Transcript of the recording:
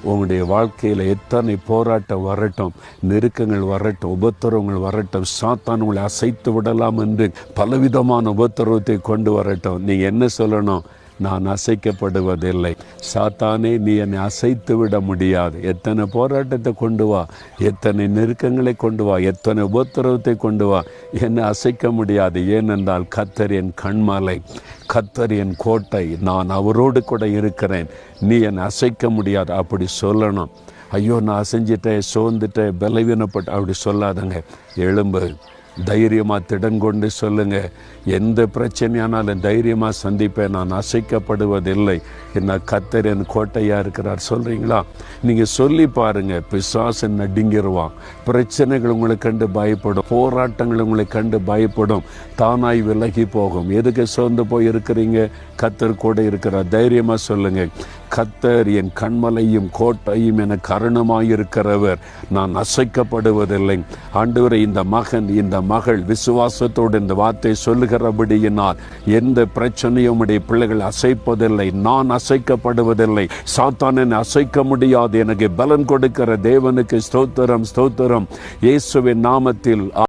உங்களுடைய வாழ்க்கையில் எத்தனை போராட்டம் வரட்டும், நெருக்கங்கள் வரட்டும், உபத்திரவங்கள் வரட்டும், சாத்தான் உங்களை அசைத்து விடலாம் என்று பலவிதமான உபத்திரவத்தை கொண்டு வரட்டும், நீங்கள் என்ன சொல்லணும்? நான் அசைக்கப்படுவதில்லை. சாத்தானே, நீ என்னை அசைத்து விட முடியாது. எத்தனை போராட்டத்தை கொண்டு வா, எத்தனை நெருக்கங்களை கொண்டு வா, எத்தனை உபத்திரவத்தை கொண்டு வா, என்னை அசைக்க முடியாது. ஏனென்றால் கர்த்தர் என் கண்மலை, கர்த்தர் என் கோட்டை, நான் அவரோடு கூட இருக்கிறேன், நீ என்னை அசைக்க முடியாது. அப்படி சொல்லணும். ஐயோ, நான் அசைஞ்சிட்டேன், சோர்ந்துட்டேன், பலவீனப்பட்டு அப்படி சொல்லாதங்க. எழும்பு, தைரியமாக திடங்கொண்டு சொல்லுங்கள். எந்த பிரச்சனையானாலும் தைரியமாக சந்திப்பேன், நான் அசைக்கப்படுவதில்லை, என்ன கர்த்தர் என் கோட்டையாக இருக்கிறார். சொல்கிறீங்களா? நீங்கள் சொல்லி பாருங்கள். பிசாசு நடுங்கிடுவான். பிரச்சனைகள் உங்களை கண்டு பயப்படும், போராட்டங்கள் உங்களை கண்டு பயப்படும், தானாய் விலகி போகும். எதுக்கு சோர்ந்து போய் இருக்கிறீங்க? கர்த்தர் கூட இருக்கிறார். தைரியமாக சொல்லுங்கள். கர்த்தர் என் கண்மலையும் கோட்டையும் என கருணமாயிருக்கிறவர், நான் அசைக்கப்படுவதில்லை. ஆண்டவரே, இந்த மகன் இந்த மகள் விசுவாசத்தோடு இந்த வார்த்தை சொல்லுகிறபடியினால் எந்த பிரச்சனையும் உடைய பிள்ளைகள் அசைப்பதில்லை, நான் அசைக்கப்படுவதில்லை. சாத்தானை அசைக்க முடியாது. எனக்கு பலன் கொடுக்கிற தேவனுக்கு ஸ்தோத்திரம், ஸ்தோத்திரம். இயேசுவின் நாமத்தில்